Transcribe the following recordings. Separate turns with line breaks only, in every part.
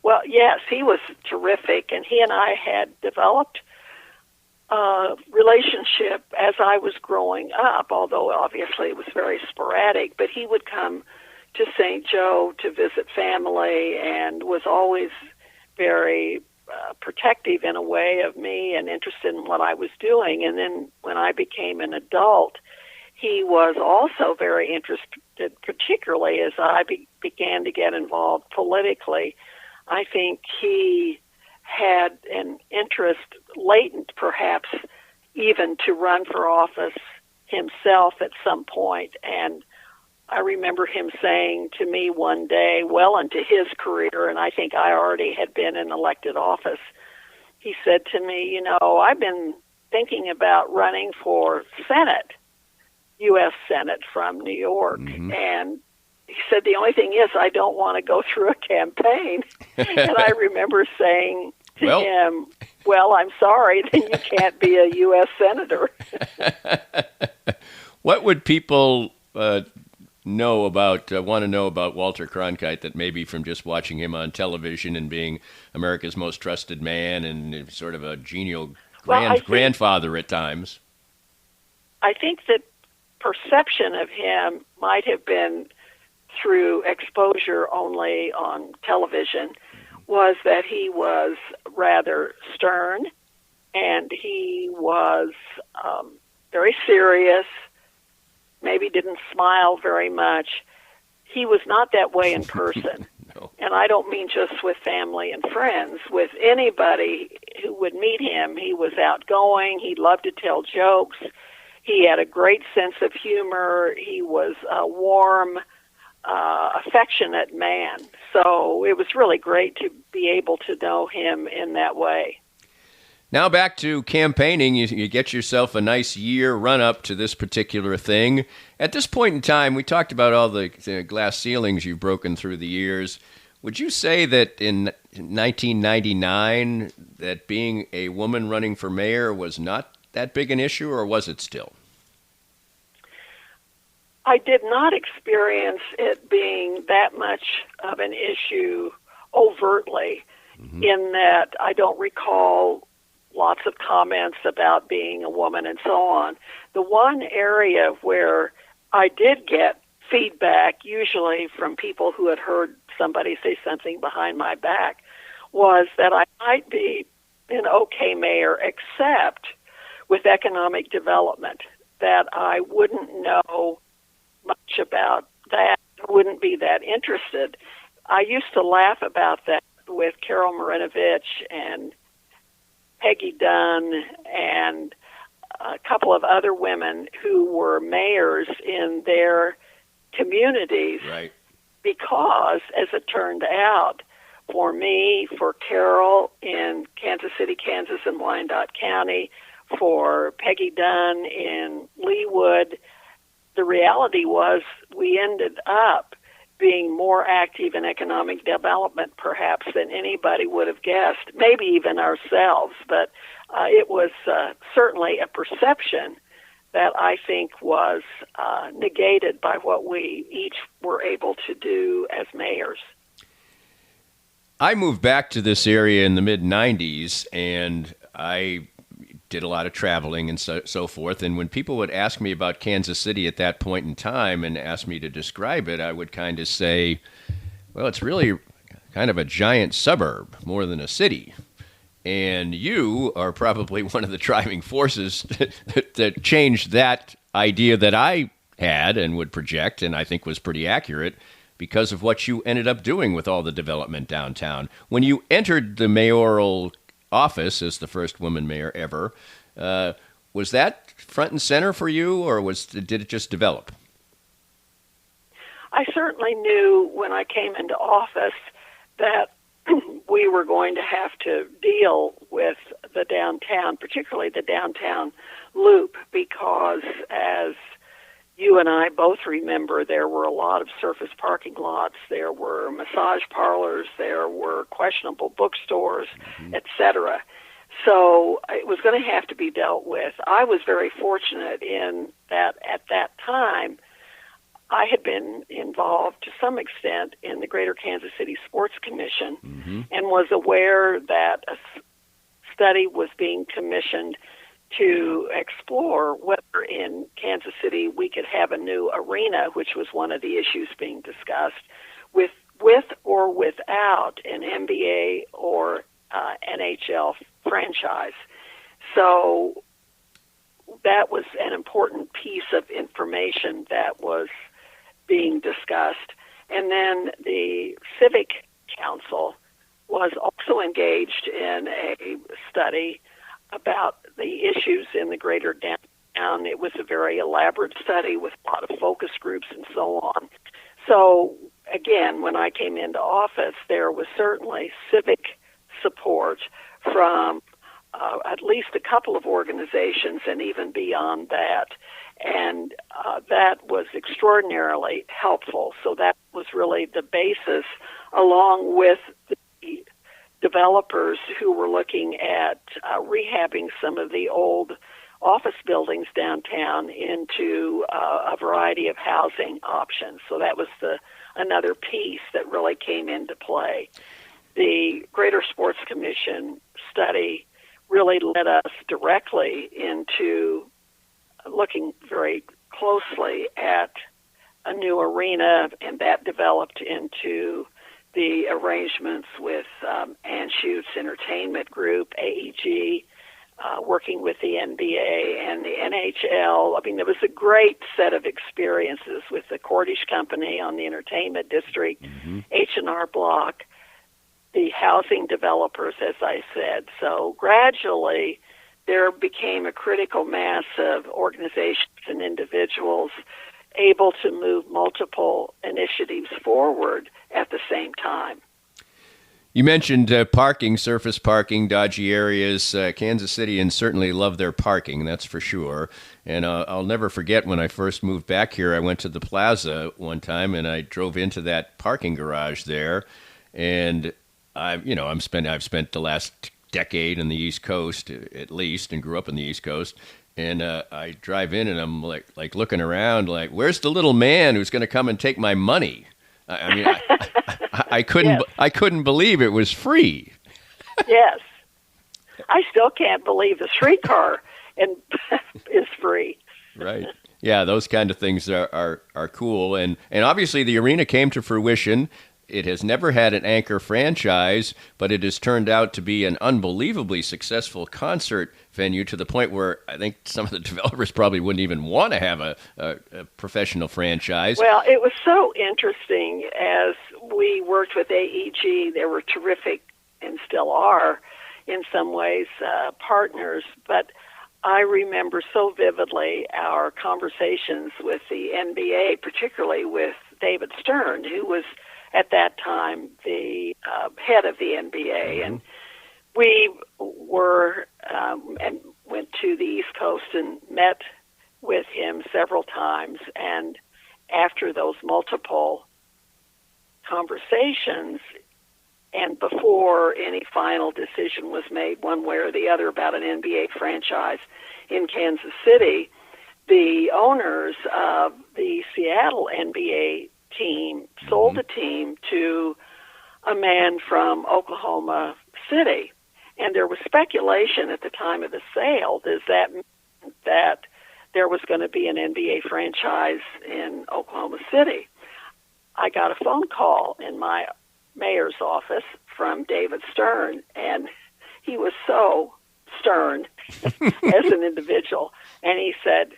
Well, yes, he was terrific, and he and I had developed a relationship as I was growing up, although obviously it was very sporadic, but he would come to St. Joe to visit family and was always very protective in a way of me and interested in what I was doing. And then when I became an adult, he was also very interested, particularly as I began to get involved politically. I think he had an interest, latent perhaps, even to run for office himself at some point. And I remember him saying to me one day, well into his career, and I think I already had been in elected office, he said to me, you know, I've been thinking about running for Senate, U.S. Senate from New York. Mm-hmm. And he said, the only thing is I don't want to go through a campaign. And I remember saying to him, well, I'm sorry, then you can't be a U.S. Senator.
What would people want to know about Walter Cronkite that maybe from just watching him on television and being America's most trusted man and sort of a genial grandfather at times?
I think that perception of him might have been through exposure only on television, was that he was rather stern and he was very serious, maybe didn't smile very much. He was not that way in person. No. And I don't mean just with family and friends. With anybody who would meet him, he was outgoing. He loved to tell jokes. He had a great sense of humor. He was a warm, affectionate man. So it was really great to be able to know him in that way.
Now back to campaigning. You get yourself a nice year run-up to this particular thing. At this point in time, we talked about all the glass ceilings you've broken through the years. Would you say that in 1999 that being a woman running for mayor was not that big an issue, or was it still?
I did not experience it being that much of an issue overtly, in that I don't recall lots of comments about being a woman and so on. The one area where I did get feedback, usually from people who had heard somebody say something behind my back, was that I might be an okay mayor, except with economic development, that I wouldn't know much about that, wouldn't be that interested. I used to laugh about that with Carol Marinovich and Peggy Dunn and a couple of other women who were mayors in their communities.
Right.
Because, as it turned out, for me, for Carol in Kansas City, Kansas, and Wyandotte County, for Peggy Dunn in Leawood, the reality was we ended up being more active in economic development perhaps than anybody would have guessed, maybe even ourselves. But it was certainly a perception that I think was negated by what we each were able to do as mayors.
I moved back to this area in the mid-'90s, and I did a lot of traveling and so forth. And when people would ask me about Kansas City at that point in time and ask me to describe it, I would kind of say, well, it's really kind of a giant suburb more than a city. And you are probably one of the driving forces that changed that idea that I had and would project, and I think was pretty accurate, because of what you ended up doing with all the development downtown. When you entered the mayoral office as the first woman mayor ever, was that front and center for you, or did it just develop?
I certainly knew when I came into office that we were going to have to deal with the downtown, particularly the downtown loop, because as you and I both remember, there were a lot of surface parking lots, there were massage parlors, there were questionable bookstores, etc. So it was going to have to be dealt with. I was very fortunate in that at that time, I had been involved to some extent in the Greater Kansas City Sports Commission and was aware that a study was being commissioned to explore whether in Kansas City we could have a new arena, which was one of the issues being discussed, with or without an NBA or NHL franchise. So that was an important piece of information that was being discussed. And then the Civic Council was also engaged in a study about the issues in the greater downtown. It was a very elaborate study with a lot of focus groups and so on. So, again, when I came into office, there was certainly civic support from at least a couple of organizations and even beyond that. And that was extraordinarily helpful. So that was really the basis, along with the developers who were looking at rehabbing some of the old office buildings downtown into a variety of housing options. So that was another piece that really came into play. The Greater Sports Commission study really led us directly into looking very closely at a new arena, and that developed into the arrangements with Anschutz Entertainment Group, AEG, working with the NBA and the NHL. I mean, there was a great set of experiences with the Cordish Company on the Entertainment District, H&R Block, the housing developers, as I said. So gradually, there became a critical mass of organizations and individuals able to move multiple initiatives forward at the same time.
You mentioned parking, surface parking, dodgy areas. Kansas Cityans certainly love their parking, that's for sure. And I'll never forget when I first moved back here, I went to the plaza one time and I drove into that parking garage there. And I've spent the last decade on the East Coast, at least, and grew up on the East Coast. And I drive in and I'm like looking around, like, where's the little man who's going to come and take my money? I mean, I couldn't, yes. I couldn't believe it was free.
Yes, I still can't believe the streetcar is free.
Right. Yeah, those kind of things are cool, and obviously the arena came to fruition. It has never had an anchor franchise, but it has turned out to be an unbelievably successful concert venue to the point where I think some of the developers probably wouldn't even want to have a professional franchise.
Well, it was so interesting as we worked with AEG. They were terrific and still are in some ways partners, but I remember so vividly our conversations with the NBA, particularly with David Stern, who was at that time the head of the NBA, and we were and went to the East Coast and met with him several times. And after those multiple conversations, and before any final decision was made one way or the other about an NBA franchise in Kansas City, the owners of the Seattle NBA team sold the team to a man from Oklahoma City. And there was speculation at the time of the sale that there was going to be an NBA franchise in Oklahoma City. I got a phone call in my mayor's office from David Stern, and he was so stern as an individual. And he said,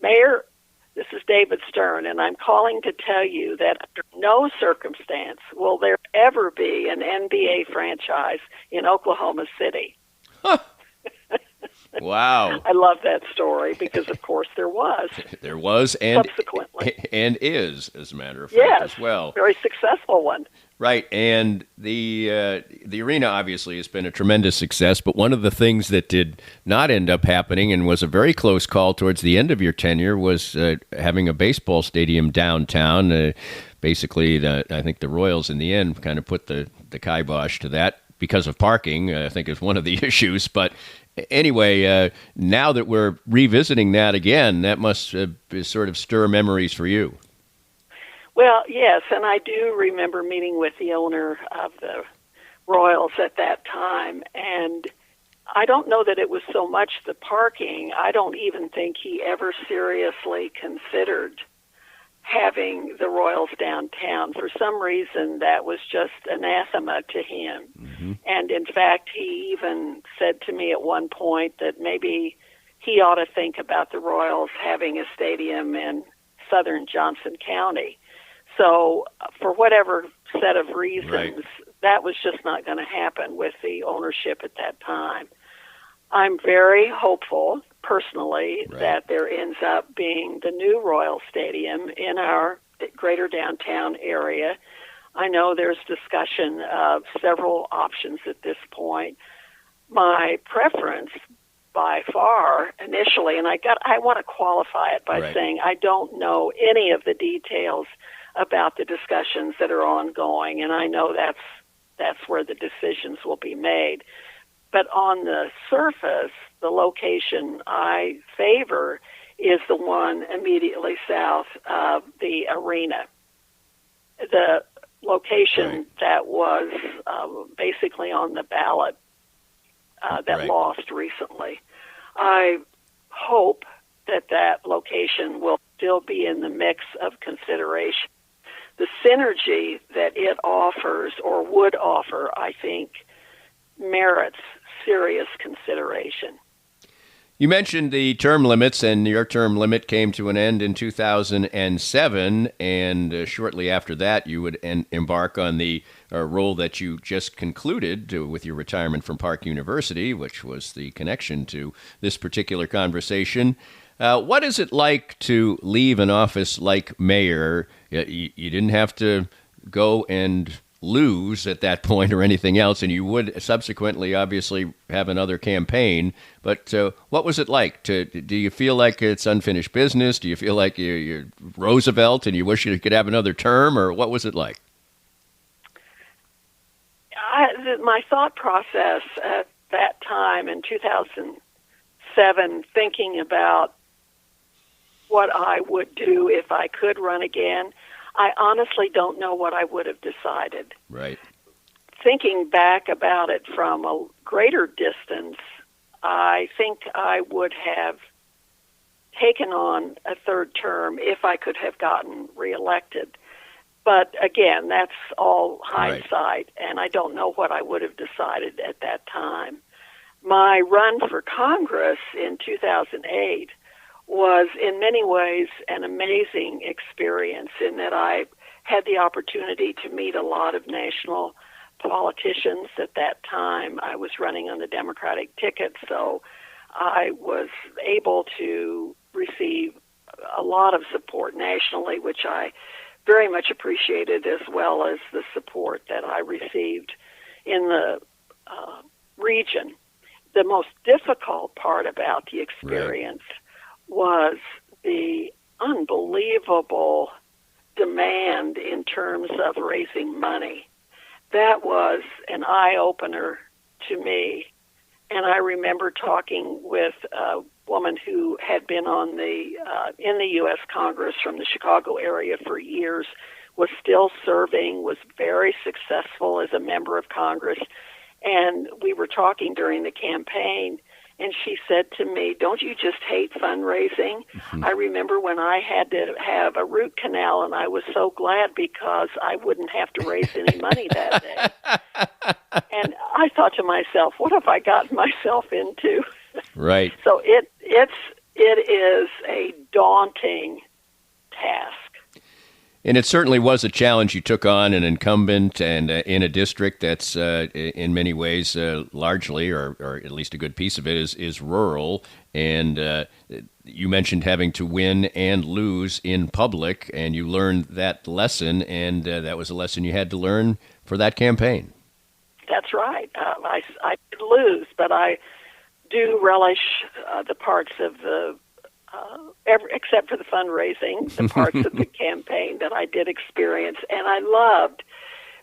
"Mayor, this is David Stern, and I'm calling to tell you that under no circumstance will there ever be an NBA franchise in Oklahoma City."
Wow.
I love that story because, of course, there was.
There was and
subsequently.
And is, as a matter of fact,
yes,
as well.
Very successful one.
Right, and the arena obviously has been a tremendous success, but one of the things that did not end up happening and was a very close call towards the end of your tenure was having a baseball stadium downtown. Basically, I think the Royals in the end kind of put the kibosh to that because of parking, I think is one of the issues. But anyway, now that we're revisiting that again, that must sort of stir memories for you.
Well, yes, and I do remember meeting with the owner of the Royals at that time, and I don't know that it was so much the parking. I don't even think he ever seriously considered having the Royals downtown. For some reason, that was just anathema to him.
Mm-hmm.
And in fact, he even said to me at one point that maybe he ought to think about the Royals having a stadium in southern Johnson County. So for whatever set of reasons,
right,
that was just not going to happen with the ownership at that time. I'm very hopeful, personally,
right,
that there ends up being the new Royal Stadium in our greater downtown area. I know there's discussion of several options at this point. My preference by far initially, and I want to qualify it by
right,
saying I don't know any of the details about the discussions that are ongoing, and I know that's where the decisions will be made. But on the surface, the location I favor is the one immediately south of the arena. The location
right,
that was basically on the ballot that
right.
lost recently. I hope that location will still be in the mix of consideration. The synergy that it offers or would offer, I think, merits serious consideration.
You mentioned the term limits, and your term limit came to an end in 2007, and shortly after that, you would embark on the role that you just concluded with your retirement from Park University, which was the connection to this particular conversation. What is it like to leave an office like mayor? You didn't have to go and lose at that point or anything else, and you would subsequently obviously have another campaign. But what was it like? Do you feel like it's unfinished business? Do you feel like you're Roosevelt and you wish you could have another term, or what was it like?
My thought process at that time in 2007, thinking about what I would do if I could run again, I honestly don't know what I would have decided.
Right.
Thinking back about it from a greater distance, I think I would have taken on a third term if I could have gotten reelected. But again, that's all hindsight,
right,
and I don't know what I would have decided at that time. My run for Congress in 2008 was in many ways an amazing experience in that I had the opportunity to meet a lot of national politicians at that time. I was running on the Democratic ticket, so I was able to receive a lot of support nationally, which I very much appreciated, as well as the support that I received in the region. The most difficult part about the experience was the unbelievable demand in terms of raising money. That was an eye-opener to me. And I remember talking with a woman who had been on in the U.S. Congress from the Chicago area for years, was still serving, was very successful as a member of Congress. And we were talking during the campaign, and she said to me, "Don't you just hate fundraising?" Mm-hmm. I remember when I had to have a root canal, and I was so glad because I wouldn't have to raise any money that day. And I thought to myself, what have I gotten myself into?
Right.
So it is a daunting task.
And it certainly was a challenge. You took on an incumbent and in a district that's in many ways largely, or at least a good piece of it, is rural. And you mentioned having to win and lose in public, and you learned that lesson, and that was a lesson you had to learn for that campaign.
That's right. I did lose, but I do relish the parts of the except for the fundraising, the parts of the campaign that I did experience. And I loved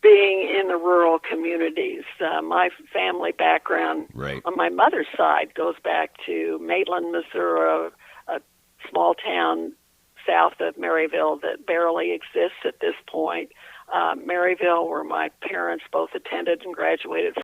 being in the rural communities. My family background on my mother's side goes back to Maitland, Missouri, a small town south of Maryville that barely exists at this point. Maryville, where my parents both attended and graduated